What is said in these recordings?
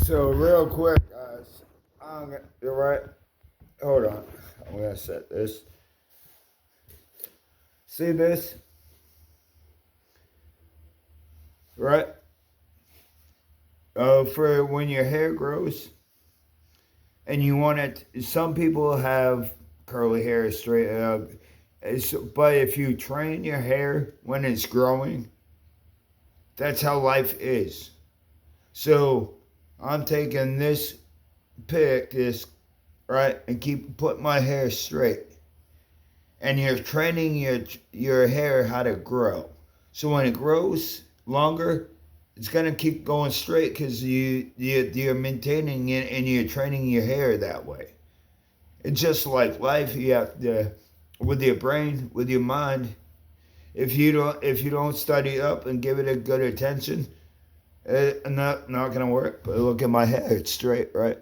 So real quick, guys, you're right. Hold on, I'm gonna set this. See this, right? For when your hair grows and you want it. Some people have curly hair, straight. But if you train your hair when it's growing, that's how life is. So I'm taking this this right and keep put my hair straight. And you're training your hair how to grow. So when it grows longer, it's gonna keep going straight because you're maintaining it and you're training your hair that way. It's just like life. You have to, with your brain, with your mind. If you don't study up and give it a good attention, it's not gonna work. But look at my hair; it's straight, right?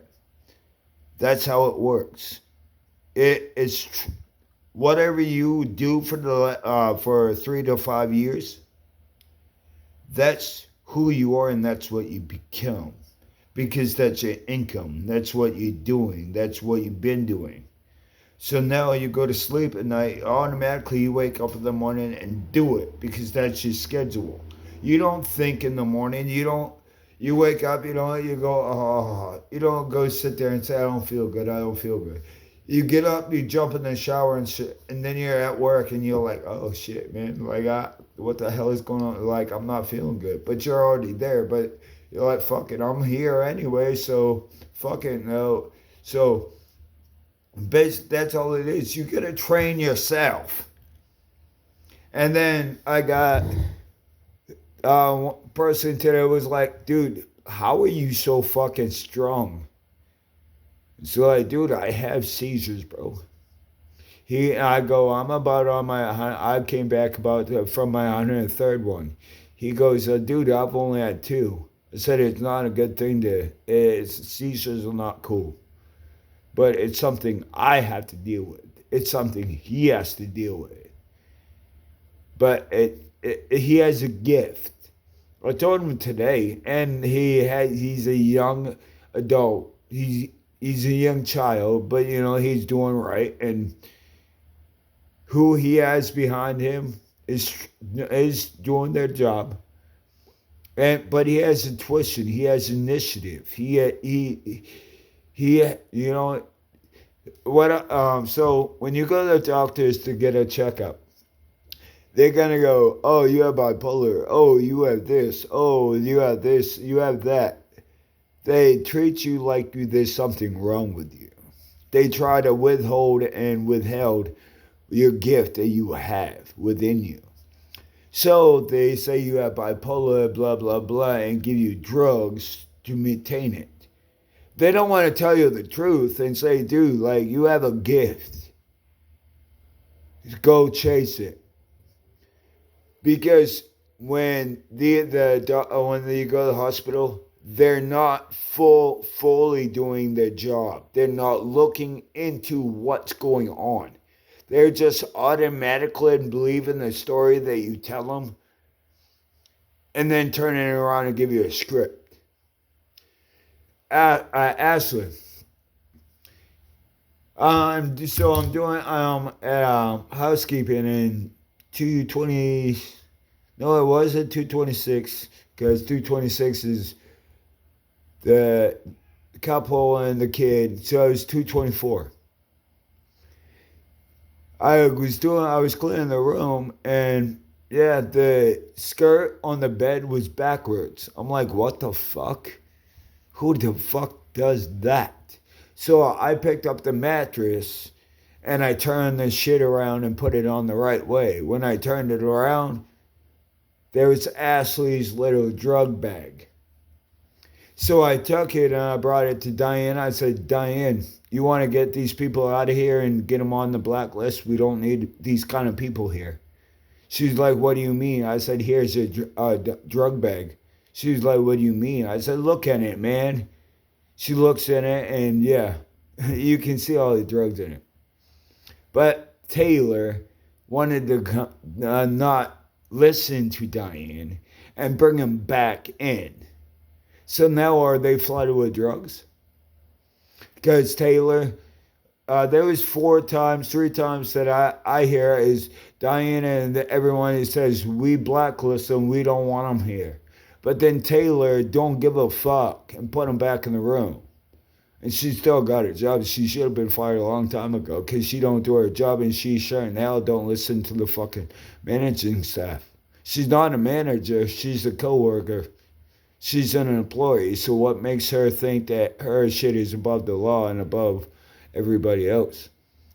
That's how it works. It's whatever you do for 3 to 5 years, that's who you are and that's what you become. Because that's your income. That's what you're doing. That's what you've been doing. So now you go to sleep at night, automatically you wake up in the morning and do it because that's your schedule. You don't think in the morning. You wake up, you go, oh, you don't go sit there and say, I don't feel good, I don't feel good. You get up, you jump in the shower and shit, and then you're at work and you're like, oh shit, man, like, what the hell is going on? Like, I'm not feeling good, but you're already there, but you're like, fuck it, I'm here anyway, so fuck it, no. So, that's all it is. You gotta train yourself. And then I got one person today was like, dude, how are you so fucking strong? So like, dude, I have seizures, bro. I go, I'm about on I came back from my 103rd one. He goes, dude, I've only had two. I said, it's not a good thing seizures are not cool. But it's something I have to deal with. It's something he has to deal with. But he has a gift. I told him today, and he's a young adult. He's a young child, but he's doing right, and who he has behind him is doing their job. But he has intuition. He has initiative. He what. So when you go to the doctors to get a checkup, they're gonna go, oh, you have bipolar. Oh, you have this. Oh, you have this. You have that. They treat you like there's something wrong with you. They try to withheld your gift that you have within you. So they say you have bipolar, blah, blah, blah, and give you drugs to maintain it. They don't want to tell you the truth and say, dude, like, you have a gift. Go chase it. Because when when you go to the hospital, they're not fully doing their job. They're not looking into what's going on. They're just automatically believing the story that you tell them, and then turning it around and give you a script. Ashley, so I'm doing housekeeping in 220. No, it wasn't 226 because 226 is the couple and the kid. So it was 224. I was cleaning the room, and yeah, the skirt on the bed was backwards. I'm like, what the fuck? Who the fuck does that? So I picked up the mattress and I turned the shit around and put it on the right way. When I turned it around, there was Ashley's little drug bag. So I took it and I brought it to Diane. I said, Diane, you want to get these people out of here and get them on the blacklist? We don't need these kind of people here. She's like, what do you mean? I said, here's a drug bag. She's like, what do you mean? I said, look at it, man. She looks in it, and yeah, you can see all the drugs in it. But Taylor wanted to not listen to Diane and bring him back in. So now are they flooded with drugs? Because Taylor, there was 3 times that I hear is Diana and everyone who says we blacklist them, we don't want them here. But then Taylor don't give a fuck and put them back in the room. And she still got her job. She should have been fired a long time ago because she don't do her job and she sure now don't listen to the fucking managing staff. She's not a manager. She's a coworker. She's an employee. So what makes her think that her shit is above the law and above everybody else?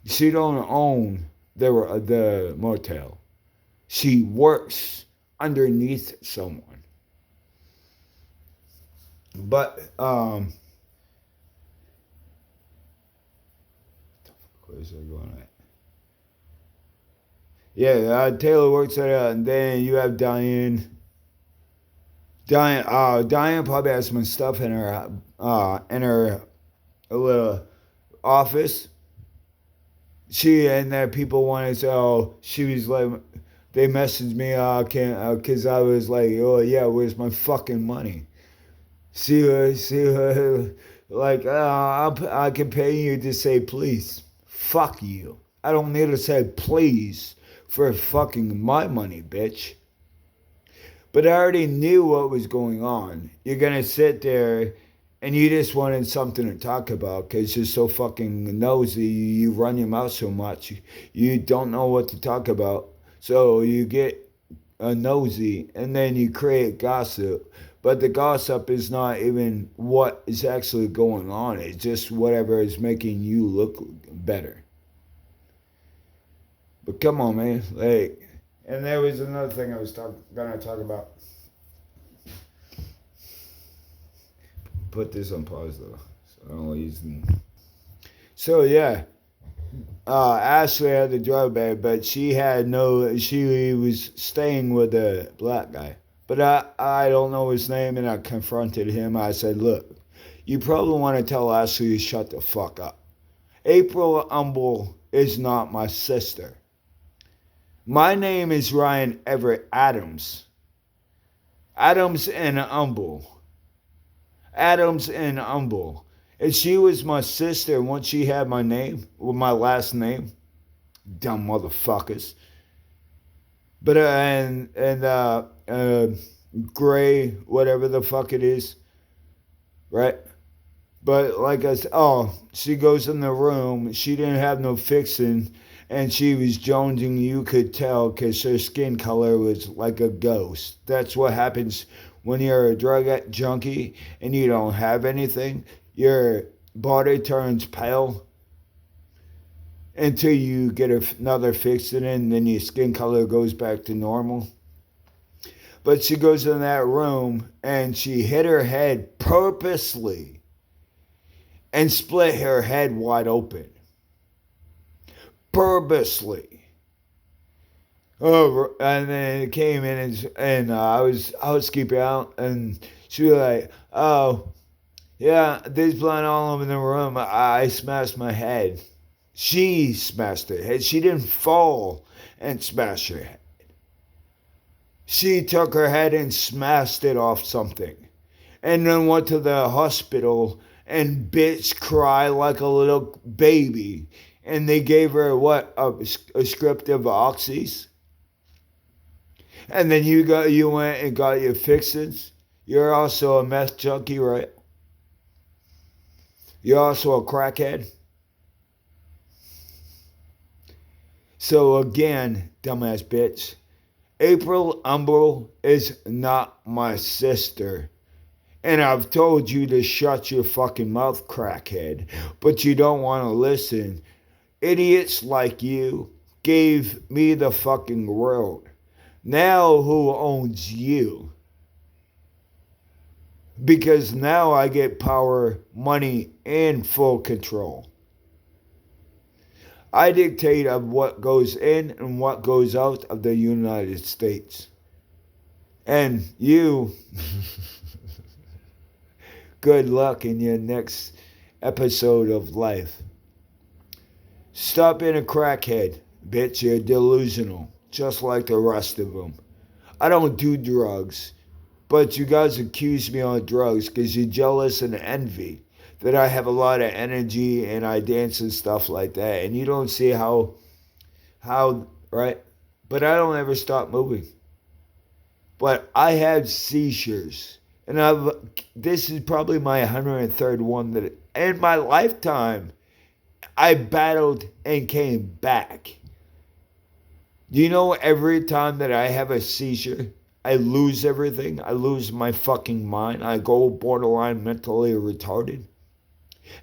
She don't own the motel. She works underneath someone. But where's that going at? Yeah, Taylor works at it, and then you have Diane. Diane probably has some stuff in her little office. She and then people wanted to say, oh, she was like, they messaged me, because I was like, oh yeah, where's my fucking money? See her, like, I can pay you to say please. Fuck you. I don't need to say please for fucking my money, bitch. But I already knew what was going on. You're gonna sit there and you just wanted something to talk about because you're so fucking nosy. You run your mouth so much. You don't know what to talk about. So you get nosy and then you create gossip. But the gossip is not even what is actually going on. It's just whatever is making you look better. But come on, man. Like, and there was another thing I was gonna talk about. Put this on pause though, so I don't use them. So yeah, Ashley had the drug bag, but she was staying with a black guy. But I don't know his name, and I confronted him. I said, look, you probably want to tell Ashley to shut the fuck up. April Humble is not my sister. My name is Ryan Everett Adams. Adams and Humble. Adams and Humble. And she was my sister once she had my name, with my last name. Dumb motherfuckers. But Gray, whatever the fuck it is, right? But like I said, she goes in the room. She didn't have no fixing, and she was jonesing. You could tell because her skin color was like a ghost. That's what happens when you're a drug junkie and you don't have anything. Your body turns pale until you get another fixing, and then your skin color goes back to normal. But she goes in that room and she hit her head purposely and split her head wide open. Purposely. Oh, and then it came in and I was keeping out, and she was like, oh, yeah, there's blood all over the room. I smashed my head. She smashed her head. She didn't fall and smash her head. She took her head and smashed it off something, and then went to the hospital and bitch cried like a little baby. And they gave her a script of oxys. And then you went and got your fixins. You're also a meth junkie, right? You're also a crackhead. So again, dumbass bitch, April Humble is not my sister. And I've told you to shut your fucking mouth, crackhead, but you don't want to listen. Idiots like you gave me the fucking world. Now who owns you? Because now I get power, money, and full control. I dictate of what goes in and what goes out of the United States. And you, good luck in your next episode of life. Stop being a crackhead, bitch. You're delusional, just like the rest of them. I don't do drugs. But you guys accuse me on drugs because you're jealous and envy that I have a lot of energy and I dance and stuff like that. And you don't see how, right? But I don't ever stop moving. But I had seizures. And this is probably my 103rd one that in my lifetime I battled and came back. You know, every time that I have a seizure, I lose everything. I lose my fucking mind. I go borderline mentally retarded.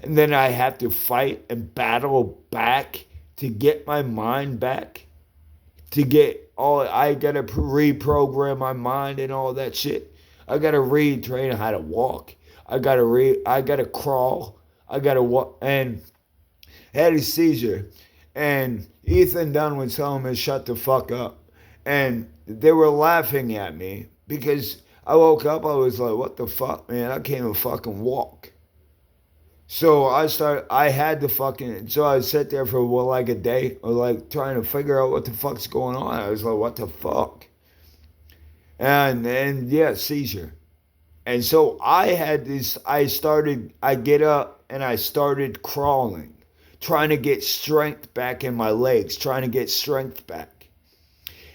And then I have to fight and battle back to get my mind back. To get I gotta reprogram my mind and all that shit. I gotta retrain how to walk. I gotta crawl. I gotta walk. And had a seizure. And Ethan Dunn was telling me shut the fuck up. And they were laughing at me because I woke up, I was like, what the fuck, man? I can't even fucking walk. So I had to fucking, so I sat there for like a day, or like trying to figure out what the fuck's going on. I was like, what the fuck? And yeah, seizure. And so I had this, I get up and I started crawling, trying to get strength back in my legs, trying to get strength back.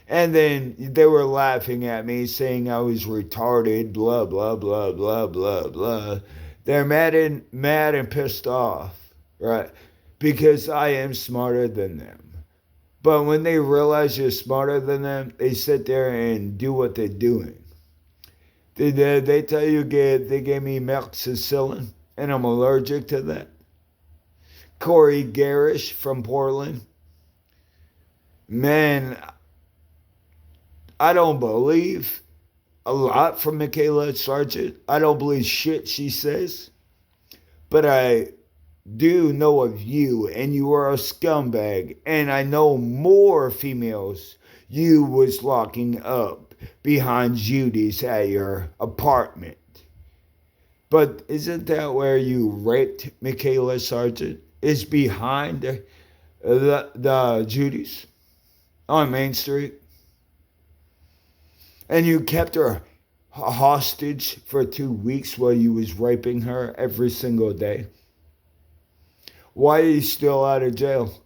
And then they were laughing at me, saying I was retarded, blah, blah, blah, blah, blah, blah. They're mad and pissed off, right? Because I am smarter than them. But when they realize you're smarter than them, they sit there and do what they're doing. They tell you they gave me amoxicillin, and I'm allergic to that. Corey Garish from Portland. Man, I don't believe a lot from Michaela Sargent. I don't believe shit she says. But I do know of you, and you are a scumbag. And I know more females you was locking up behind Judy's at your apartment. But isn't that where you raped Michaela Sargent? Is behind the Judy's on Main Street? And you kept her hostage for 2 weeks while you was raping her every single day. Why are you still out of jail?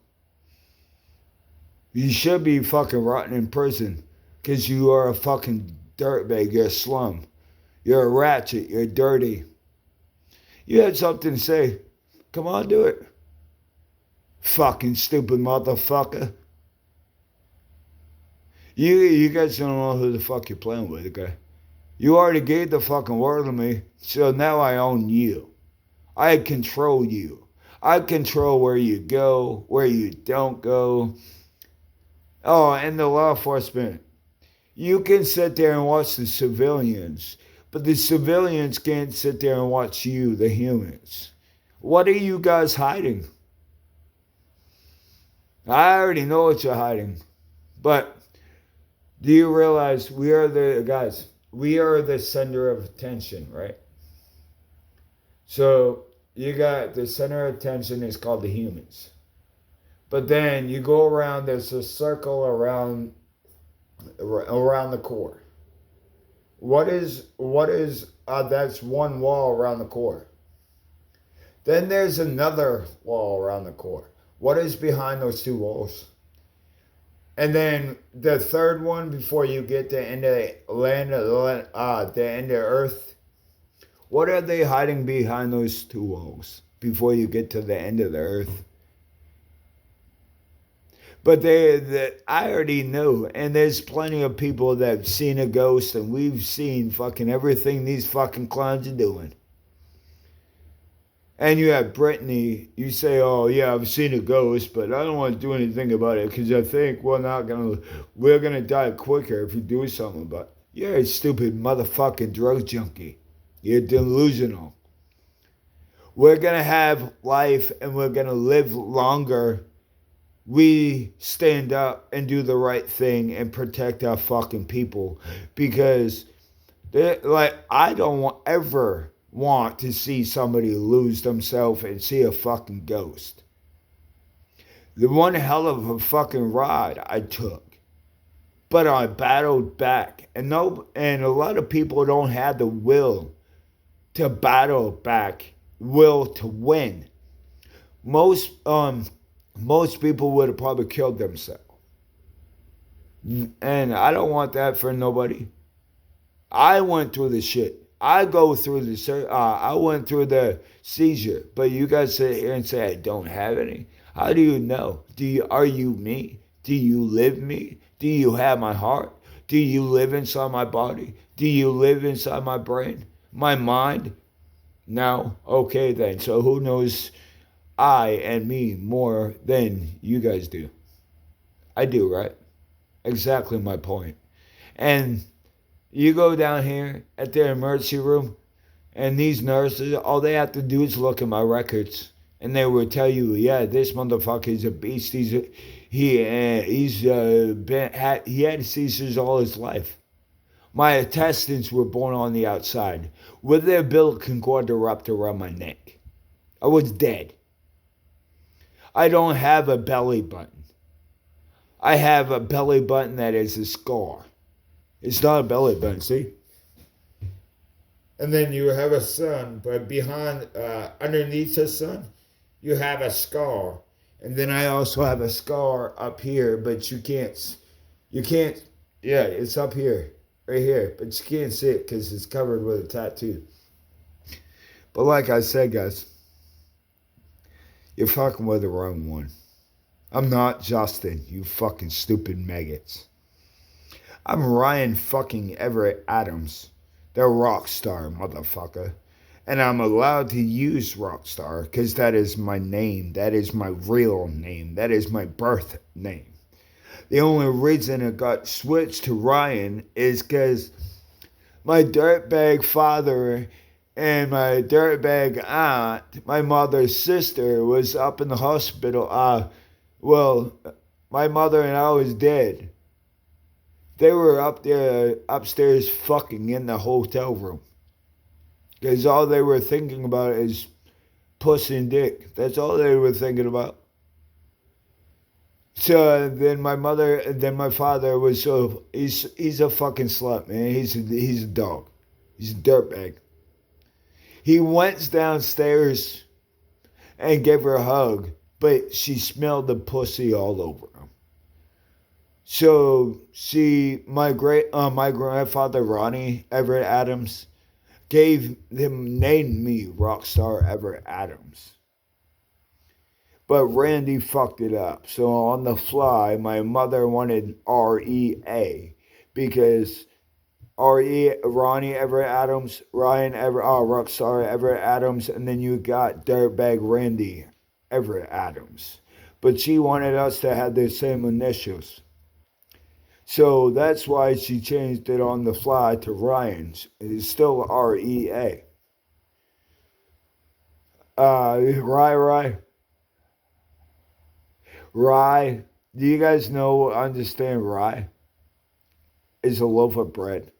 You should be fucking rotting in prison because you are a fucking dirtbag. You're a slum. You're a ratchet. You're dirty. You had something to say. Come on, do it. Fucking stupid motherfucker. You guys don't know who the fuck you're playing with, okay? You already gave the fucking word to me, so now I own you. I control you. I control where you go, where you don't go. Oh, and the law enforcement. You can sit there and watch the civilians, but the civilians can't sit there and watch you, the humans. What are you guys hiding? I already know what you're hiding, but do you realize we are the center of attention, right? So you got the center of attention is called the humans. But then you go around, there's a circle around the core. What is that's one wall around the core. Then there's another wall around the core. What is behind those two walls? And then the third one before you get to the end of the end of Earth. What are they hiding behind those two walls before you get to the end of the Earth? But I already know, and there's plenty of people that have seen a ghost, and we've seen fucking everything these fucking clowns are doing. And you have Brittany, you say, oh yeah, I've seen a ghost, but I don't want to do anything about it because I think we're going to die quicker if we do something about it. You're a stupid motherfucking drug junkie. You're delusional. We're going to have life and we're going to live longer. We stand up and do the right thing and protect our fucking people because I don't ever want to see somebody lose themselves and see a fucking ghost. The one hell of a fucking ride I took but I battled back. And a lot of people don't have the will to battle back, will to win. Most people would have probably killed themselves. And I don't want that for nobody. I went through the shit. I go through I went through the seizure, but you guys sit here and say I don't have any. How do you know? Are you me? Do you live me? Do you have my heart? Do you live inside my body? Do you live inside my brain? My mind? No? Okay then. So who knows I and me more than you guys do? I do, right? Exactly my point. And you go down here at the emergency room, and these nurses, all they have to do is look at my records, and they will tell you, yeah, this motherfucker is a beast. He had seizures all his life. My intestines were born on the outside with the umbilical cord wrapped around my neck. I was dead. I don't have a belly button. I have a belly button that is a scar. It's not a belly button, see? And then you have a sun, but underneath the sun, you have a scar. And then I also have a scar up here, but you can't, yeah, it's up here, right here. But you can't see it because it's covered with a tattoo. But like I said, guys, you're fucking with the wrong one. I'm not Justin, you fucking stupid maggots. I'm Ryan fucking Everett Adams, the rock star motherfucker. And I'm allowed to use Rockstar because that is my name. That is my real name. That is my birth name. The only reason it got switched to Ryan is because my dirtbag father and my dirtbag aunt, my mother's sister, was up in the hospital. My mother and I was dead. They were up there upstairs fucking in the hotel room. Because all they were thinking about is pussy and dick. That's all they were thinking about. So then my father was he's a fucking slut, man. He's a dog. He's a dirtbag. He went downstairs and gave her a hug, but she smelled the pussy all over him. So my grandfather Ronnie Everett Adams named me Rockstar Everett Adams. But Randy fucked it up. So on the fly, my mother wanted R-E-A because Ronnie Everett Adams, Rockstar Everett Adams, and then you got Dirtbag Randy Everett Adams. But she wanted us to have the same initials. So that's why she changed it on the fly to Ryan's. It's still R-E-A. Rye. Do you guys understand rye? Is a loaf of bread.